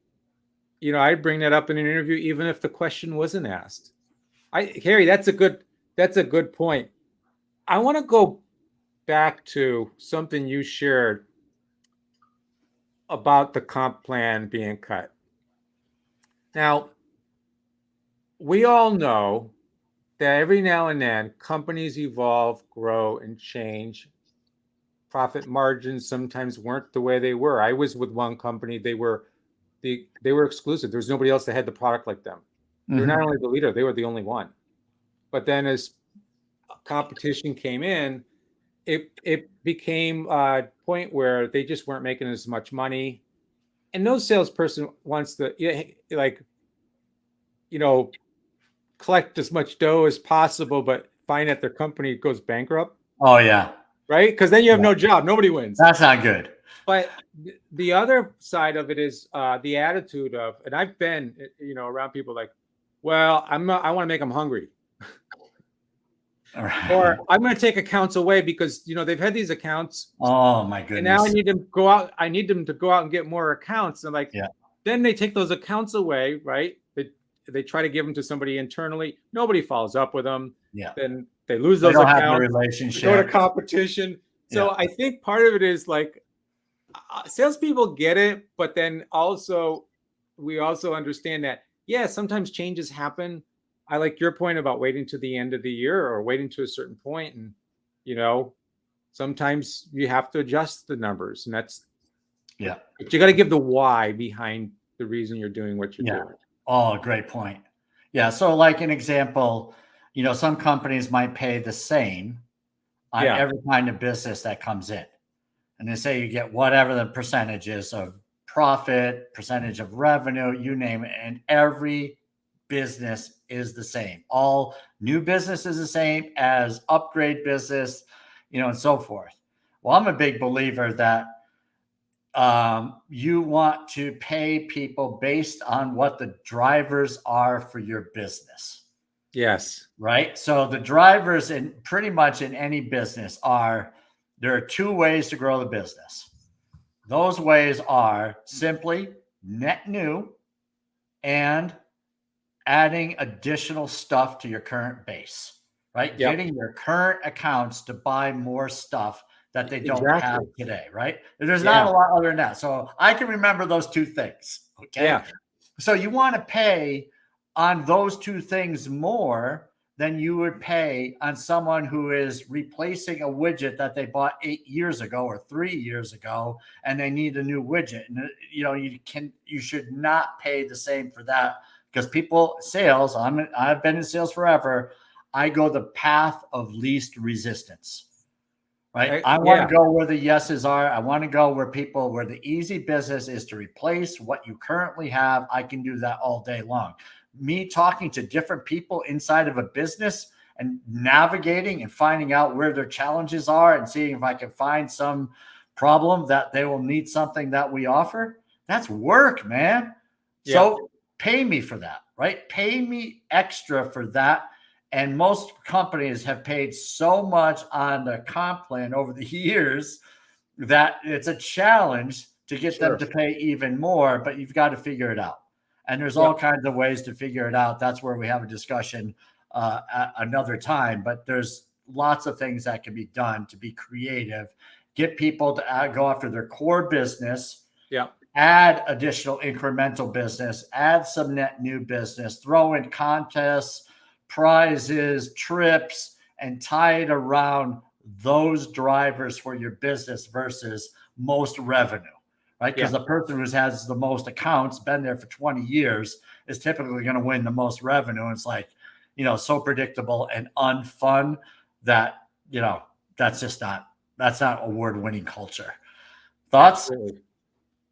I'd bring that up in an interview, even if the question wasn't asked. Harry, that's a good point. I want to go back to something you shared about the comp plan being cut. Now, we all know that every now and then companies evolve, grow, and change. Profit margins sometimes weren't the way they were. I was with one company; they were exclusive. There was nobody else that had the product like them. They were not only the leader; they were the only one. But then, as competition came in, it became a point where they just weren't making as much money, and no salesperson wants to collect as much dough as possible, but find that their company goes bankrupt. Oh yeah, right, because then you have no job, nobody wins. That's not good. But the other side of it is the attitude of, and I've been around people like, well, I want to make them hungry. Right. Or I'm going to take accounts away because they've had these accounts. Oh my goodness! And now I need them to go out. I need them to go out and get more accounts. And then they take those accounts away, right? They try to give them to somebody internally. Nobody follows up with them. Yeah. Then they lose those accounts. Have the relationship. Go to competition. So I think part of it is like salespeople get it, but then we also understand that sometimes changes happen. I like your point about waiting to the end of the year or waiting to a certain point, and sometimes you have to adjust the numbers, and that's but you got to give the why behind the reason you're doing what you're doing. Oh, great point. Yeah. So, like an example, some companies might pay the same on Yeah, every kind of business that comes in. And they say you get whatever the percentage is of profit, percentage of revenue, you name it. And every business is the same. All new business is the same as upgrade business, and so forth. Well, I'm a big believer that you want to pay people based on what the drivers are for your business, yes, right? So the drivers in pretty much in any business are there are two ways to grow the business. Those ways are simply net new and adding additional stuff to your current base, right? yep, Getting your current accounts to buy more stuff that they don't have exactly. today, right? There's not Yeah, a lot other than that. So I can remember those two things. Okay. yeah, So you want to pay on those two things more than you would pay on someone who is replacing a widget that they bought 8 years ago or 3 years ago, and they need a new widget. And you should not pay the same for that because sales. I've been in sales forever. I go the path of least resistance. Right. I want yeah, to go where the yeses are. I want to go where the easy business is to replace what you currently have. I can do that all day long. Me talking to different people inside of a business and navigating and finding out where their challenges are and seeing if I can find some problem that they will need something that we offer. That's work, man. yep, So pay me for that, right? Pay me extra for that. And most companies have paid so much on the comp plan over the years that it's a challenge to get them sure, to pay even more, but you've got to figure it out. And there's all yep, kinds of ways to figure it out. That's where we have a discussion at another time. But there's lots of things that can be done to be creative, get people to go after their core business, yep, add additional incremental business, add some net new business, throw in contests, prizes, trips, and tie it around those drivers for your business versus most revenue, right? Because yep, the person who has the most accounts, been there for 20 years, is typically going to win the most revenue. And it's like, so predictable and unfun that, that's not award winning culture. Thoughts? absolutely.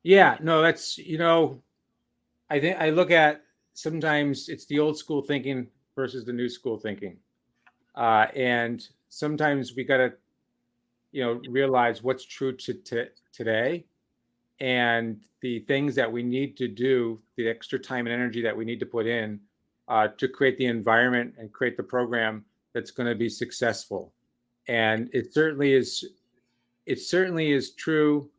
Yeah, no, that's, I think I look at sometimes it's the old school thinking versus the new school thinking. And sometimes we got to, realize what's true to today and the things that we need to do, the extra time and energy that we need to put in to create the environment and create the program that's going to be successful. And it certainly is true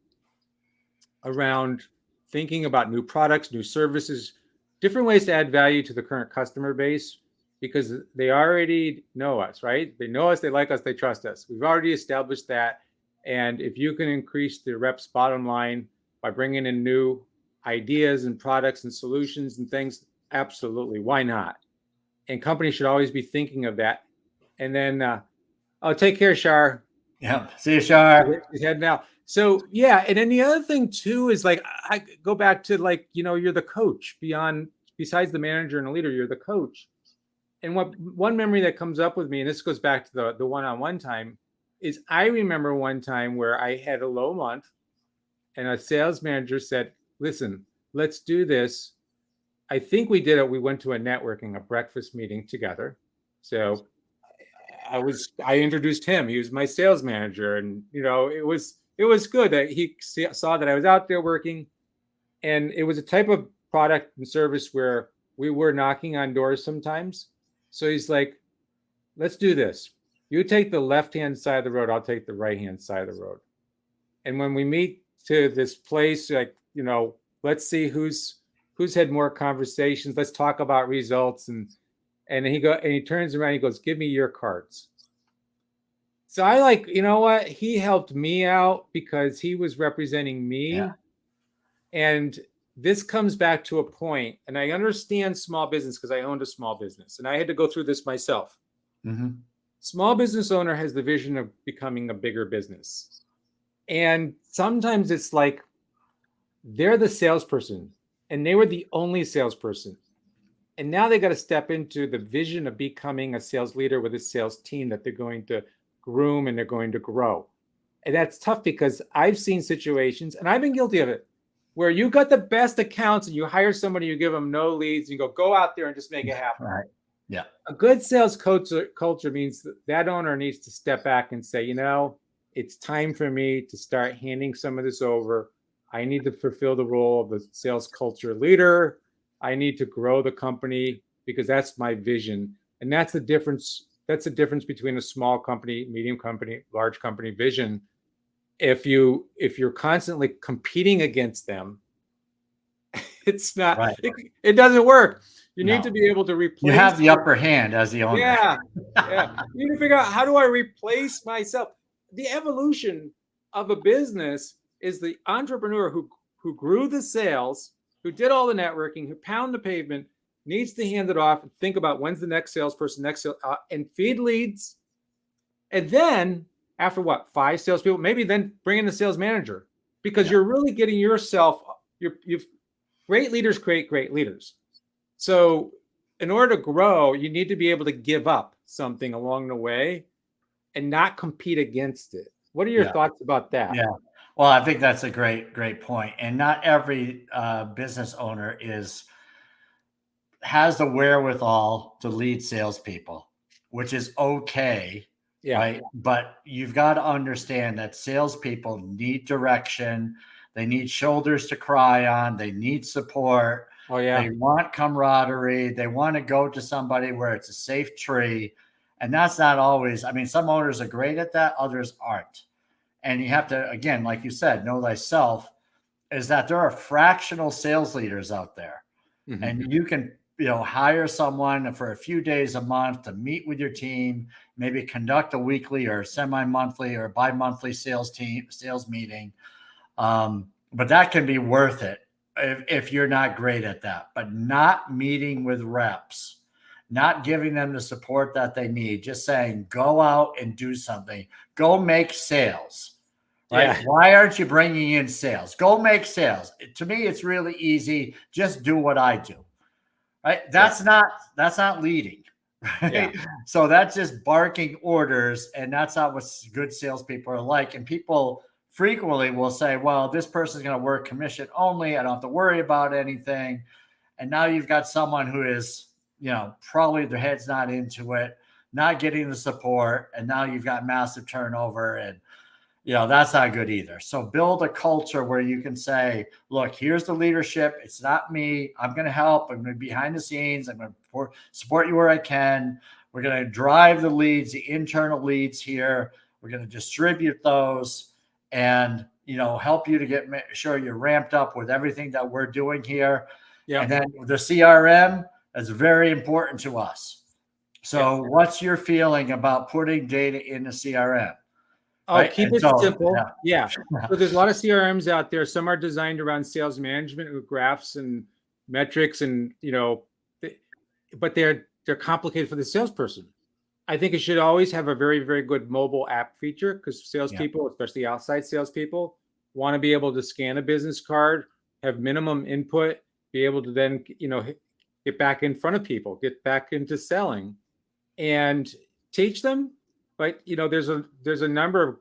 around thinking about new products, new services, different ways to add value to the current customer base because they already know us, right? They know us, they like us, they trust us. We've already established that. And if you can increase the rep's bottom line by bringing in new ideas and products and solutions and things, absolutely. Why not? And companies should always be thinking of that. And then, oh, take care, Shar. Yeah. See you, Shar. He's heading out. So yeah, and then the other thing too is like I go back to like you're the coach besides the manager and the leader, you're the coach. And what one memory that comes up with me, and this goes back to the one-on-one time, is I remember one time where I had a low month, and a sales manager said, "Listen, let's do this." I think we did it. We went to a breakfast meeting together. So I introduced him. He was my sales manager, and it was good that he saw that I was out there working, and it was a type of product and service where we were knocking on doors sometimes. So he's like, "Let's do this. You take the left hand side of the road. I'll take the right hand side of the road. And when we meet to this place, like let's see who's had more conversations. Let's talk about results." And he turns around, he goes, "Give me your cards." So I like, you know what? He helped me out because he was representing Yeah. me. And this comes back to a point, and I understand small business because I owned a small business and I had to go through this myself. Mm-hmm. Small business owner has the vision of becoming a bigger business. And sometimes it's like they're the salesperson and they were the only salesperson. And now they got to step into the vision of becoming a sales leader with a sales team that they're going to groom and they're going to grow. And that's tough because I've seen situations, and I've been guilty of it, where you got the best accounts and you hire somebody, you give them no leads, and you go out there and just make it happen. Right. Yeah. A good sales culture means that owner needs to step back and say, it's time for me to start handing some of this over. I need to fulfill the role of the sales culture leader. I need to grow the company because that's my vision. And that's the difference. That's the difference between a small company, medium company, large company vision. If you're constantly competing against them, it's not, Right. it doesn't work. You No. need to be able to replace. You have the upper hand as the owner. Yeah. You need to figure out, how do I replace myself? The evolution of a business is the entrepreneur who grew the sales, who did all the networking, who pound the pavement, needs to hand it off and think about when's the next salesperson, and feed leads. And then after 5 salespeople, maybe then bring in the sales manager, because you're really getting yourself, you've great leaders create great leaders. So in order to grow, you need to be able to give up something along the way and not compete against it. What are your thoughts about that? Yeah. Well, I think that's a great point. And not every business owner has the wherewithal to lead salespeople, which is okay. Yeah. Right. But you've got to understand that salespeople need direction. They need shoulders to cry on. They need support. Oh, yeah. They want camaraderie. They want to go to somebody where it's a safe tree. And that's not always, some owners are great at that. Others aren't. And you have to, again, like you said, know thyself, is that there are fractional sales leaders out there. Mm-hmm. And you can, hire someone for a few days a month to meet with your team, maybe conduct a weekly or semi-monthly or bi-monthly sales meeting. But that can be worth it if you're not great at that. But not meeting with reps, not giving them the support that they need, just saying, go out and do something. Go make sales. Right? Yeah. Why aren't you bringing in sales? Go make sales. To me, it's really easy. Just do what I do. Right? That's not leading. Right? Yeah. So that's just barking orders, and that's not what good salespeople are like. And people frequently will say, well, this person's going to work commission only. I don't have to worry about anything. And now you've got someone who is, probably their head's not into it, not getting the support. And now you've got massive turnover, and, that's not good either. So build a culture where you can say, look, here's the leadership. It's not me. I'm going to help. I'm going to be behind the scenes. I'm going to support you where I can. We're going to drive the leads, the internal leads here. We're going to distribute those and, help you to make sure you're ramped up with everything that we're doing here. Yeah. And then the CRM is very important to us. So what's your feeling about putting data in the CRM? Oh, right? Keep it simple. Yeah. So there's a lot of CRMs out there. Some are designed around sales management with graphs and metrics, and but they're complicated for the salesperson. I think it should always have a very, very good mobile app feature, because salespeople, especially outside salespeople, want to be able to scan a business card, have minimum input, be able to then get back in front of people, get back into selling, and teach them. But there's a number of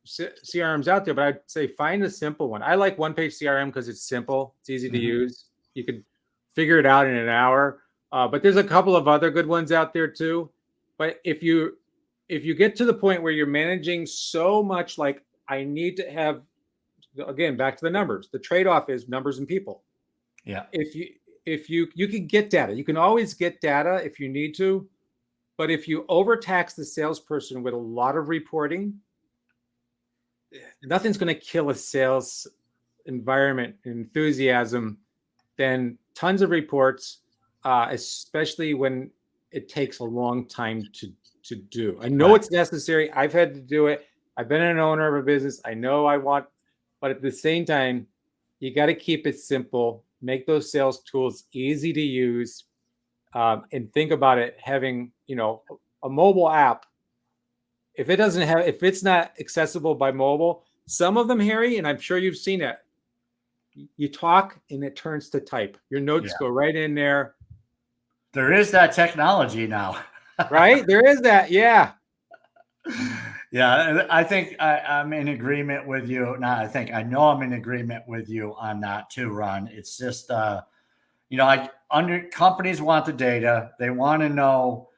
CRMs out there, but I'd say find a simple one. I like one-page CRM because it's simple, it's easy to use. You can figure it out in an hour. But there's a couple of other good ones out there too. But if you get to the point where you're managing so much, like I need to have, again, back to the numbers. The trade-off is numbers and people. Yeah. If you can get data, you can always get data if you need to. But if you overtax the salesperson with a lot of reporting, nothing's going to kill a sales environment enthusiasm than tons of reports, especially when it takes a long time to do. I know it's necessary. I've had to do it. I've been an owner of a business. I know but at the same time, you got to keep it simple, make those sales tools easy to use. And think about it having, a mobile app. If it's not accessible by mobile, some of them, Harry, and I'm sure you've seen it, you talk and it turns to type. Your notes go right in there. There is that technology now. Right? There is that. Yeah. Yeah, I think I'm in agreement with you. Not I think I know I'm in agreement with you on that too, Ron. It's just I under companies want the data. They want to know,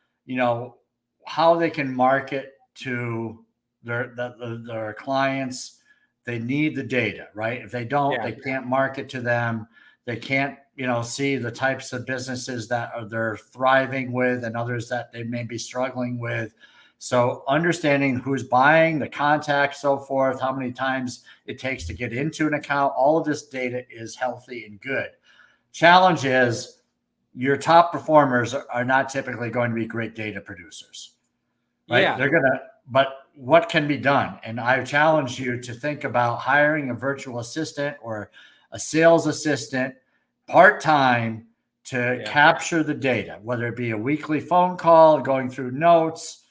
how they can market to their clients. They need the data, right? If they don't, Yeah. they can't market to them. They can't, see the types of businesses that they're thriving with and others that they may be struggling with. So understanding who's buying, the contacts, so forth, how many times it takes to get into an account, all of this data is healthy and good. Challenge is your top performers are not typically going to be great data producers, right? Yeah. They're going to, but what can be done? And I challenge you to think about hiring a virtual assistant or a sales assistant part-time to capture the data, whether it be a weekly phone call, going through notes,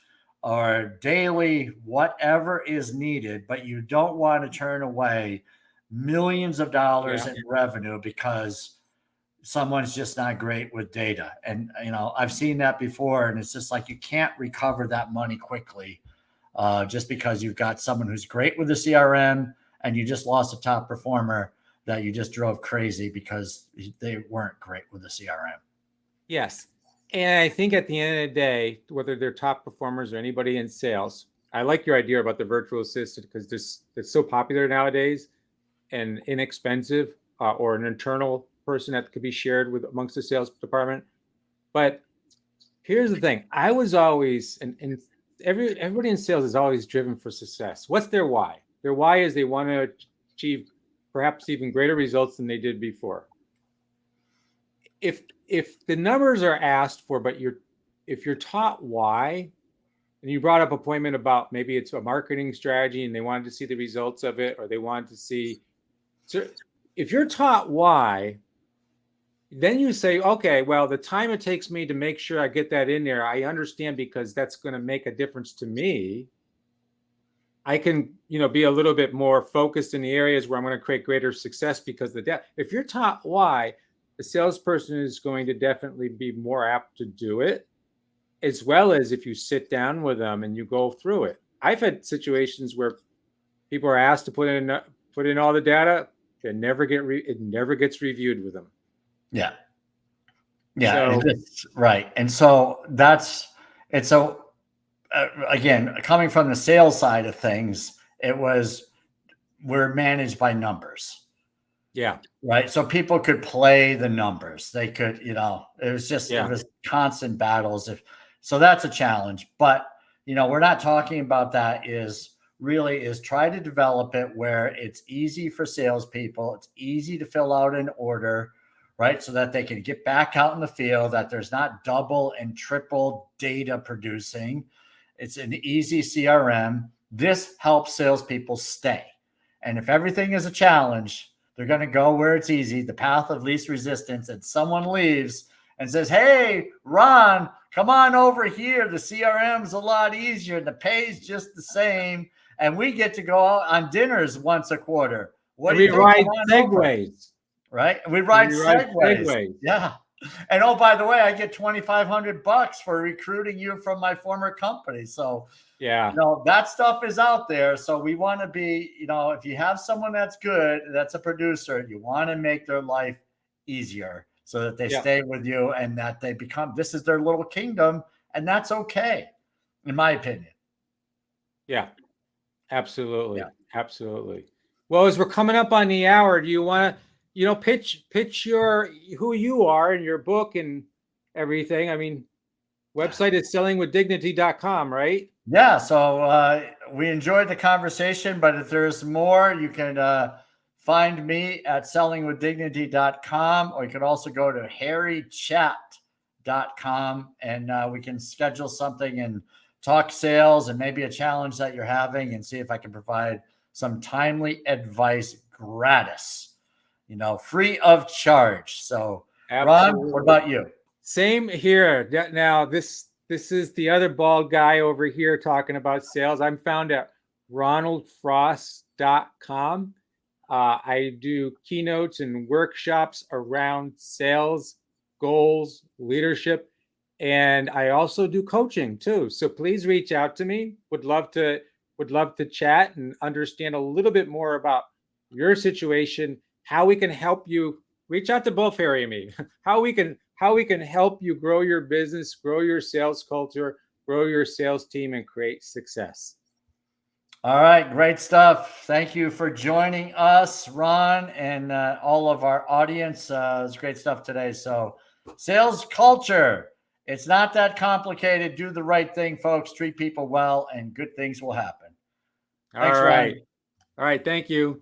or daily, whatever is needed, but you don't want to turn away millions of dollars in revenue because someone's just not great with data. And, I've seen that before, and it's just like you can't recover that money quickly just because you've got someone who's great with the CRM and you just lost a top performer that you just drove crazy because they weren't great with the CRM. Yes. And I think at the end of the day, whether they're top performers or anybody in sales, I like your idea about the virtual assistant because it's so popular nowadays and inexpensive, or an internal person that could be shared with amongst the sales department. But here's the thing. I was always, and everybody in sales is always driven for success. What's their why? Their why is they want to achieve perhaps even greater results than they did before. If the numbers are asked for, but if you're taught why, and you brought up a point about maybe it's a marketing strategy and they wanted to see the results of it, or they wanted to see. So if you're taught why, then you say, okay, well, the time it takes me to make sure I get that in there, I understand because that's going to make a difference to me. I can, be a little bit more focused in the areas where I'm going to create greater success because if you're taught why, the salesperson is going to definitely be more apt to do it, as well as if you sit down with them and you go through it. I've had situations where people are asked to put in all the data. It never gets reviewed with them. Yeah. Yeah. So, right. And so it's so again, coming from the sales side of things, we're managed by numbers. yeah. Right. So people could play the numbers. They could, it was constant battles. So that's a challenge. But, we're not talking about that is try to develop it where it's easy for salespeople. It's easy to fill out an order, right? So that they can get back out in the field, that there's not double and triple data producing. It's an easy CRM. This helps salespeople stay. And if everything is a challenge, they're going to go where it's easy, the path of least resistance, and someone leaves and says, hey, Ron, come on over here. The CRM's a lot easier and the pay's just the same. And we get to go out on dinners once a quarter. What do you think? Ride Segways. Right? We ride Segways. Yeah. And oh, by the way, I get $2,500 for recruiting you from my former company. So yeah, that stuff is out there. So we want to be, if you have someone that's good, that's a producer, you want to make their life easier so that they stay with you and that they this is their little kingdom. And that's okay, in my opinion. Yeah, absolutely. Yeah. Absolutely. Well, as we're coming up on the hour, do you want to, pitch who you are in your book and everything? I mean, website is sellingwithdignity.com, right? Yeah. So we enjoyed the conversation, but if there's more, you can find me at sellingwithdignity.com, or you can also go to harrychat.com and we can schedule something and talk sales and maybe a challenge that you're having and see if I can provide some timely advice gratis, free of charge. So absolutely. Ron, what about you? Same here. Now this is the other bald guy over here talking about sales. I'm found at ronaldfrost.com. I do keynotes and workshops around sales, goals, leadership. And I also do coaching too. So please reach out to me. Would love to chat and understand a little bit more about your situation, how we can help you. Reach out to both Harry and me. How we can help you grow your business, grow your sales culture, grow your sales team, and create success. All right, great stuff. Thank you for joining us, Ron, and all of our audience. It's great stuff today. So, sales culture. It's not that complicated. Do the right thing, folks. Treat people well, and good things will happen. Thanks, All right. Ron. All right. Thank you.